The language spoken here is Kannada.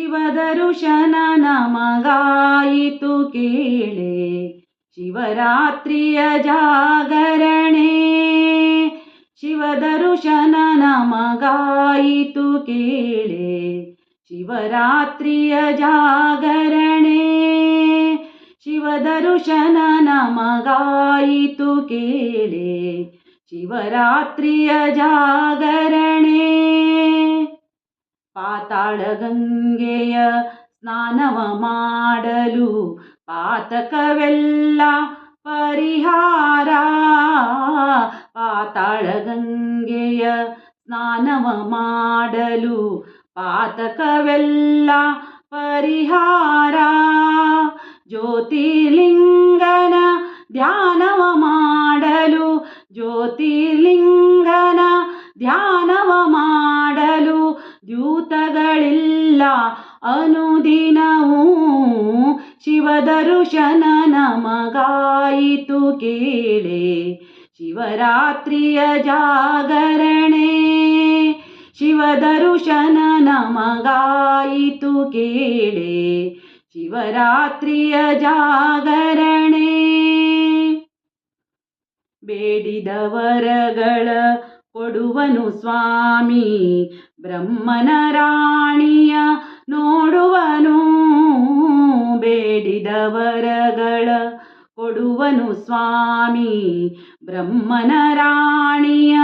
ಶಿವದರುಶನ ನಮಗಾಯಿತು ಕೇಳೆ, ಶಿವರಾತ್ರಿಯ ಜಾಗರಣೆ. ಶಿವದರುಶನ ನಮಗಾಯಿತು ಕೇಳೆ, ಶಿವರಾತ್ರಿಯ ಜಾಗರಣೆ. ಶಿವದರುಶನ ನಮಗಾಯಿತು ಕೇಳೆ, ಶಿವರಾತ್ರಿಯ ಜಾಗರಣೆ. ಪಾತಾಳ ಗಂಗೆಯ ಸ್ನಾನವ ಮಾಡಲು ಪಾತಕವೆಲ್ಲ ಪರಿಹಾರ. ಪಾತಾಳ ಗಂಗೆಯ ಸ್ನಾನವ ಮಾಡಲು ಪಾತಕವೆಲ್ಲ ಪರಿಹಾರ. ಜ್ಯೋತಿರ್ಲಿಂಗನ ಧ್ಯಾನವ ಮಾಡಲು, ಜ್ಯೋತಿರ್ಲಿಂಗನ ಧ್ಯಾನವ ಮಾಡಲು ದ್ಯೂತಗಳಿಲ್ಲ ಅನುದಿನವೂ. ಶಿವದರುಶನ ನಮಗಾಯಿತು ಕೇಳೆ, ಶಿವರಾತ್ರಿಯ ಜಾಗರಣೆ. ಶಿವದರುಶನ ನಮಗಾಯಿತು ಕೇಳೆ, ಶಿವರಾತ್ರಿಯ ಜಾಗರಣೆ. ಬೇಡಿದ ವರಗಳ ಕೊಡುವನು ಸ್ವಾಮಿ, ಬ್ರಹ್ಮನ ರಾಣಿಯ ನೋಡುವನು. ಬೇಡಿದ ವರಗಳ ಕೊಡುವನು ಸ್ವಾಮಿ, ಬ್ರಹ್ಮನ ರಾಣಿಯ